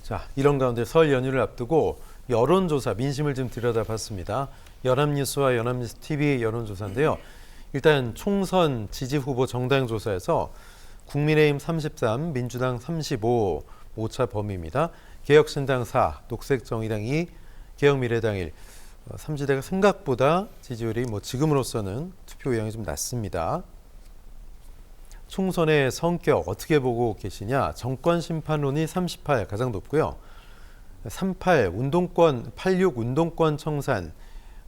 자, 이런 가운데 설 연휴를 앞두고 여론조사, 민심을 좀 들여다봤습니다. 연합뉴스와 연합뉴스 TV 여론조사인데요. 일단 총선 지지 후보 정당 조사에서 국민의힘 33, 민주당 35 오차 범위입니다. 개혁신당 4, 녹색정의당 2, 개혁미래당 1. 삼지대가 생각보다 지지율이 지금으로서는 투표 의향이 좀 낮습니다. 총선의 성격 어떻게 보고 계시냐? 정권 심판론이 38 가장 높고요. 38 운동권, 86 운동권 청산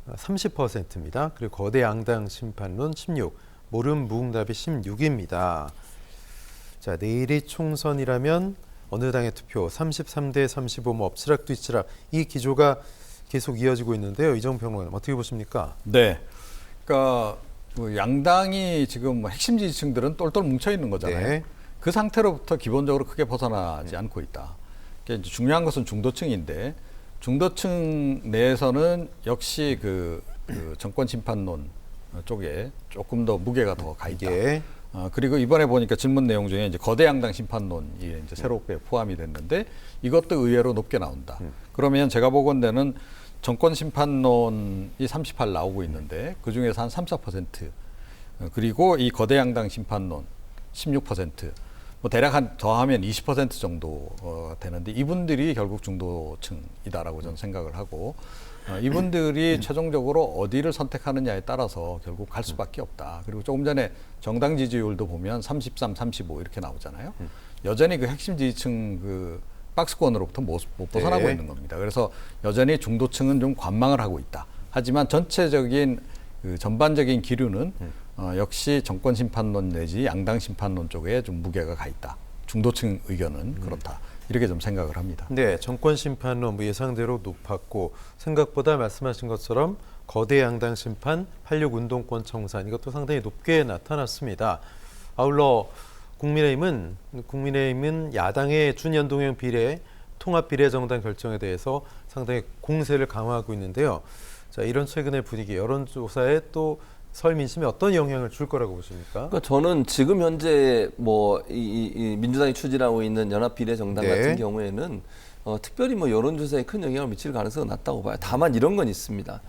30%입니다. 그리고 거대 양당 심판론 16, 모름 무응답이 16입니다. 자, 내일이 총선이라면 어느 당의 투표 33대 35, 엎치락뒤치락 이 기조가 계속 이어지고 있는데요. 이정훈 평론가님 어떻게 보십니까? 네, 그러니까 양당이 지금 핵심 지지층들은 똘똘 뭉쳐 있는 거잖아요. 네. 그 상태로부터 기본적으로 크게 벗어나지 않고 있다. 그러니까 이제 중요한 것은 중도층인데 중도층 내에서는 역시 그 정권 심판론 쪽에 조금 더 무게가 더 가 있다. 예. 그리고 이번에 보니까 질문 내용 중에 이제 거대 양당 심판론이 이제 새롭게 포함이 됐는데 이것도 의외로 높게 나온다. 그러면 제가 보건대는 정권 심판론이 38 나오고 있는데 그 중에서 한 3, 4% 그리고 이 거대 양당 심판론 16%. 대략 한 더하면 20% 정도 되는데 이분들이 결국 중도층이다라고 저는 생각을 하고 이분들이 최종적으로 어디를 선택하느냐에 따라서 결국 갈 수밖에 없다. 그리고 조금 전에 정당 지지율도 보면 33, 35 이렇게 나오잖아요. 여전히 그 핵심 지지층 그 박스권으로부터 못 벗어나고 있는 겁니다. 그래서 여전히 중도층은 좀 관망을 하고 있다. 하지만 전체적인 그 전반적인 기류는 역시 정권 심판론 내지 양당 심판론 쪽에 좀 무게가 가 있다. 중도층 의견은 그렇다. 이렇게 좀 생각을 합니다. 네, 정권 심판론 예상대로 높았고 생각보다 말씀하신 것처럼 거대 양당 심판, 86 운동권 청산 이것도 상당히 높게 나타났습니다. 아울러 국민의힘은 야당의 준연동형 비례, 통합 비례 정당 결정에 대해서 상당히 공세를 강화하고 있는데요. 자, 이런 최근의 분위기, 여론조사에 또 설 민심에 어떤 영향을 줄 거라고 보십니까? 그러니까 저는 지금 현재 이 민주당이 추진하고 있는 연합 비례 정당 같은 경우에는 특별히 여론조사에 큰 영향을 미칠 가능성은 낮다고 봐요. 다만 이런 건 있습니다.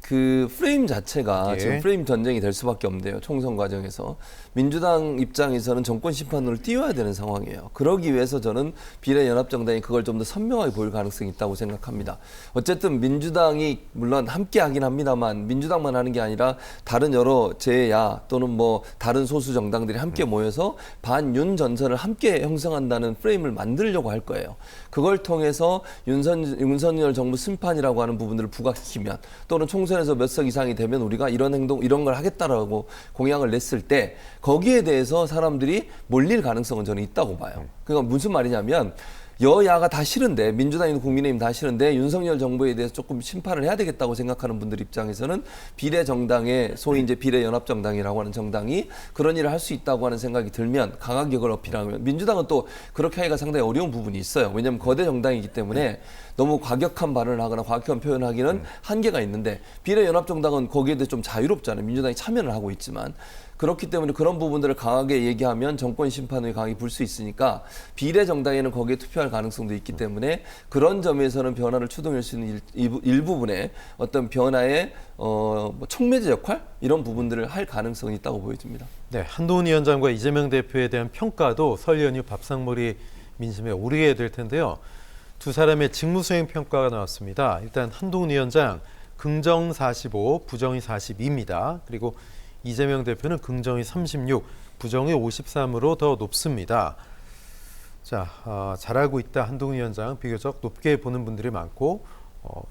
그 프레임 자체가 지금 프레임 전쟁이 될 수밖에 없는데요. 총선 과정에서 민주당 입장에서는 정권 심판론을 띄워야 되는 상황이에요. 그러기 위해서 저는 비례연합정당이 그걸 좀 더 선명하게 보일 가능성이 있다고 생각합니다. 어쨌든 민주당이 물론 함께 하긴 합니다만 민주당만 하는 게 아니라 다른 여러 재야 또는 다른 소수 정당들이 함께 모여서 반윤 전선을 함께 형성한다는 프레임을 만들려고 할 거예요. 그걸 통해서 윤석열 정부 심판이라고 하는 부분들을 부각시키면 또는 총선에서 몇 석 이상이 되면 우리가 이런 걸 하겠다라고 공약을 냈을 때 거기에 대해서 사람들이 몰릴 가능성은 저는 있다고 봐요. 그러니까 무슨 말이냐면 여야가 다 싫은데 민주당이나 국민의힘 다 싫은데 윤석열 정부에 대해서 조금 심판을 해야 되겠다고 생각하는 분들 입장에서는 비례 정당의 소위 이제 비례 연합 정당이라고 하는 정당이 그런 일을 할 수 있다고 하는 생각이 들면 강하격을 어필하면 민주당은 또 그렇게 하기가 상당히 어려운 부분이 있어요. 왜냐하면 거대 정당이기 때문에 너무 과격한 발언을 하거나 과격한 표현을 하기는 한계가 있는데 비례 연합 정당은 거기에 대해 좀 자유롭잖아요. 민주당이 참여를 하고 있지만. 그렇기 때문에 그런 부분들을 강하게 얘기하면 정권 심판을 강하게 불 수 있으니까 비례 정당에는 거기에 투표할 가능성도 있기 때문에 그런 점에서는 변화를 추동할 수 있는 일부분의 어떤 변화의 촉매제 역할 이런 부분들을 할 가능성이 있다고 보여집니다. 네, 한동훈 위원장과 이재명 대표에 대한 평가도 설 연휴 밥상머리 민심에 오르게 될 텐데요. 두 사람의 직무수행 평가가 나왔습니다. 일단 한동훈 위원장 긍정 45, 부정이 42입니다. 그리고 이재명 대표는 긍정이 36, 부정이 53으로 더 높습니다. 자, 잘하고 있다 한동훈 위원장 비교적 높게 보는 분들이 많고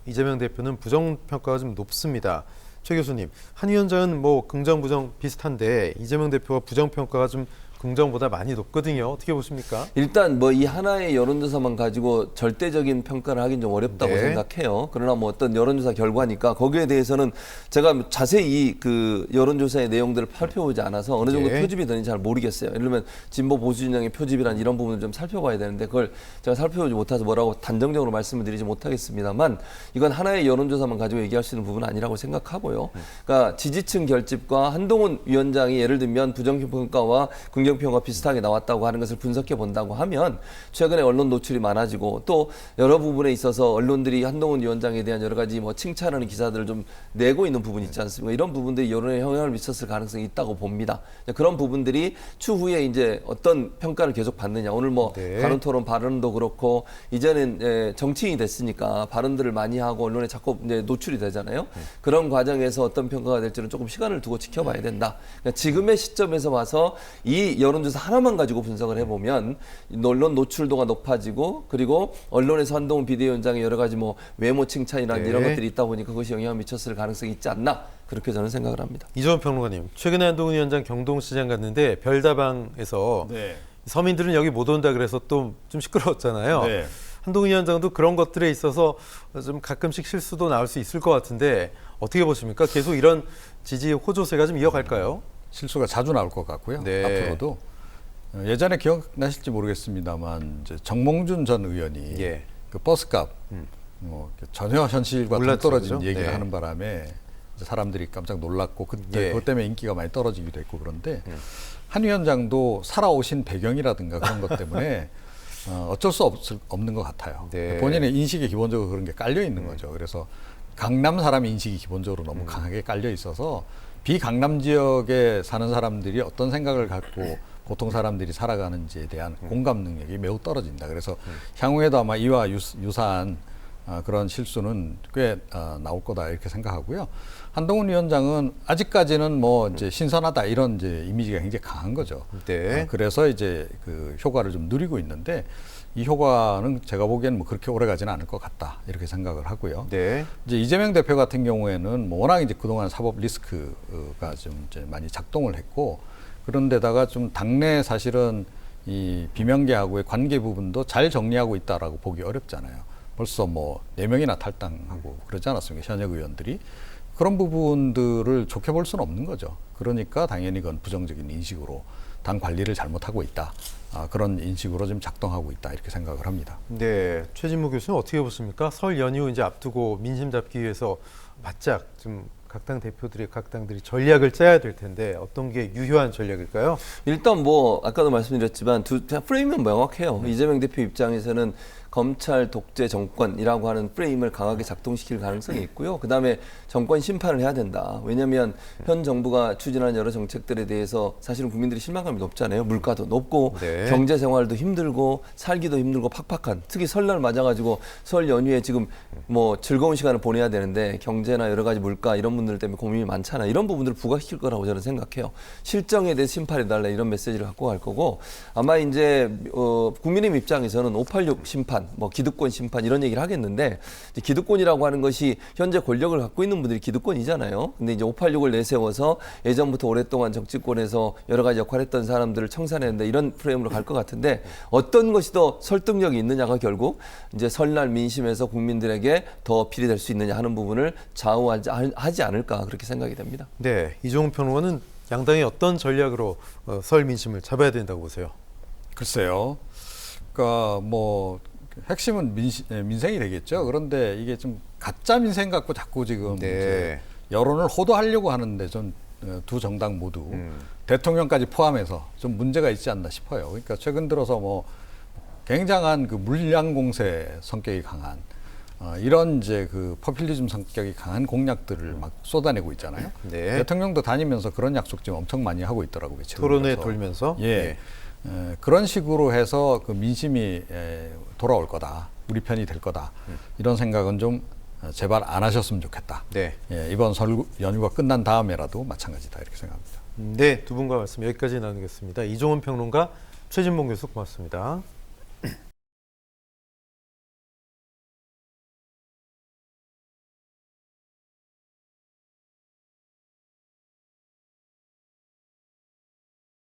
이재명 대표는 부정 평가가 좀 높습니다. 최 교수님, 한 위원장은 긍정 부정 비슷한데 이재명 대표가 부정 평가가 좀 긍정보다 많이 높거든요. 어떻게 보십니까? 일단 이 하나의 여론조사만 가지고 절대적인 평가를 하긴 좀 어렵다고 생각해요. 그러나 어떤 여론조사 결과니까 거기에 대해서는 제가 자세히 그 여론조사의 내용들을 살펴보지 않아서 어느 정도 표집이 되는지 잘 모르겠어요. 예를 들면 진보 보수 진영의 표집이란 이런 부분을 좀 살펴봐야 되는데 그걸 제가 살펴보지 못해서 뭐라고 단정적으로 말씀을 드리지 못하겠습니다만 이건 하나의 여론조사만 가지고 얘기할 수 있는 부분은 아니라고 생각하고요. 그러니까 지지층 결집과 한동훈 위원장이 예를 들면 부정평가와 긍정 긍정평가 비슷하게 나왔다고 하는 것을 분석해 본다고 하면 최근에 언론 노출이 많아지고 또 여러 부분에 있어서 언론들이 한동훈 위원장에 대한 여러 가지 뭐 칭찬하는 기사들을 좀 내고 있는 부분이 있지 않습니까? 이런 부분들이 여론에 영향을 미쳤을 가능성이 있다고 봅니다. 그런 부분들이 추후에 이제 어떤 평가를 계속 받느냐. 오늘 뭐 가론 토론 발언도 그렇고 이제는 정치인이 됐으니까 발언들을 많이 하고 언론에 자꾸 이제 노출이 되잖아요. 그런 과정에서 어떤 평가가 될지는 조금 시간을 두고 지켜봐야 된다. 그러니까 지금의 시점에서 봐서 이 여론조사 하나만 가지고 분석을 해보면 언론 노출도가 높아지고 그리고 언론에서 한동훈 비대위원장의 여러 가지 뭐 외모 칭찬이라든지 이런 것들이 있다 보니까 그것이 영향을 미쳤을 가능성이 있지 않나 그렇게 저는 생각을 합니다. 이종훈 평론가님, 최근에 한동훈 위원장 경동시장 갔는데 별다방에서 서민들은 여기 못 온다 그래서 또 좀 시끄러웠잖아요. 한동훈 위원장도 그런 것들에 있어서 좀 가끔씩 실수도 나올 수 있을 것 같은데 어떻게 보십니까? 계속 이런 지지 호조세가 좀 이어갈까요? 실수가 자주 나올 것 같고요. 앞으로도. 예전에 기억나실지 모르겠습니다만 이제 정몽준 전 의원이 그 버스값 전혀 현실과 동떨어진 얘기를 하는 바람에 이제 사람들이 깜짝 놀랐고 그때 그것 때문에 인기가 많이 떨어지기도 했고 그런데 한 위원장도 살아오신 배경이라든가 그런 것 때문에 어쩔 수 없는 것 같아요. 본인의 인식이 기본적으로 그런 게 깔려 있는 거죠. 그래서 강남 사람 인식이 기본적으로 너무 강하게 깔려 있어서 비강남 지역에 사는 사람들이 어떤 생각을 갖고 보통 사람들이 살아가는지에 대한 공감 능력이 매우 떨어진다. 그래서 향후에도 아마 이와 유사한 그런 실수는 꽤 나올 거다 이렇게 생각하고요. 한동훈 위원장은 아직까지는 뭐 이제 신선하다 이런 이제 이미지가 굉장히 강한 거죠. 그래서 이제 그 효과를 좀 누리고 있는데 이 효과는 제가 보기에는 뭐 그렇게 오래 가지는 않을 것 같다 이렇게 생각을 하고요. 이제 이재명 대표 같은 경우에는 뭐 워낙 이제 그동안 사법 리스크가 좀 이제 많이 작동을 했고 그런데다가 좀 당내 사실은 이 비명계하고의 관계 부분도 잘 정리하고 있다라고 보기 어렵잖아요. 벌써 뭐 4명이나 탈당하고 그러지 않았습니까? 현역 의원들이. 그런 부분들을 좋게 볼 수는 없는 거죠. 그러니까 당연히 그건 부정적인 인식으로 당 관리를 잘못하고 있다. 그런 인식으로 좀 작동하고 있다. 이렇게 생각을 합니다. 최진무 교수는 어떻게 보십니까? 설 연휴 이제 앞두고 민심 잡기 위해서 바짝 좀 각 당들이 전략을 짜야 될 텐데 어떤 게 유효한 전략일까요? 일단 뭐 아까도 말씀드렸지만 프레임은 명확해요. 이재명 대표 입장에서는 검찰 독재 정권이라고 하는 프레임을 강하게 작동시킬 가능성이 있고요. 그다음에 정권 심판을 해야 된다. 왜냐하면 현 정부가 추진하는 여러 정책들에 대해서 사실은 국민들이 실망감이 높잖아요. 물가도 높고 경제 생활도 힘들고 살기도 힘들고 팍팍한 특히 설날 맞아가지고 설 연휴에 지금 뭐 즐거운 시간을 보내야 되는데 경제나 여러 가지 물가 이런 분들 때문에 고민이 많잖아. 이런 부분들을 부각시킬 거라고 저는 생각해요. 실정에 대해 심판해달라 이런 메시지를 갖고 갈 거고 아마 이제 국민의힘 입장에서는 586 심판 뭐 기득권 심판 이런 얘기를 하겠는데 기득권이라고 하는 것이 현재 권력을 갖고 있는 분들이 기득권이잖아요. 근데 이제 586을 내세워서 예전부터 오랫동안 정치권에서 여러 가지 역할을 했던 사람들을 청산해야 된다 이런 프레임으로 갈 것 같은데 어떤 것이 더 설득력이 있느냐가 결국 이제 설날 민심에서 국민들에게 더 어필이 될 수 있느냐 하는 부분을 좌우하지 않을까 그렇게 생각이 됩니다. 이종훈 평론가는 양당이 어떤 전략으로 설 민심을 잡아야 된다고 보세요? 글쎄요. 그러니까 뭐 핵심은 민생이 되겠죠. 그런데 이게 좀 가짜 민생 갖고 자꾸 지금 이제 여론을 호도하려고 하는데 전 두 정당 모두 대통령까지 포함해서 좀 문제가 있지 않나 싶어요. 그러니까 최근 들어서 뭐 굉장한 그 물량 공세 성격이 강한 이런 이제 그 포퓰리즘 성격이 강한 공약들을 막 쏟아내고 있잖아요. 대통령도 다니면서 그런 약속 지금 엄청 많이 하고 있더라고요. 토론회 돌면서. 그런 식으로 해서 그 민심이 돌아올 거다. 우리 편이 될 거다. 이런 생각은 좀 제발 안 하셨으면 좋겠다. 이번 설 연휴가 끝난 다음에라도 마찬가지다. 이렇게 생각합니다. 두 분과 말씀 여기까지 나누겠습니다. 이종훈 평론가, 최진봉 교수 고맙습니다.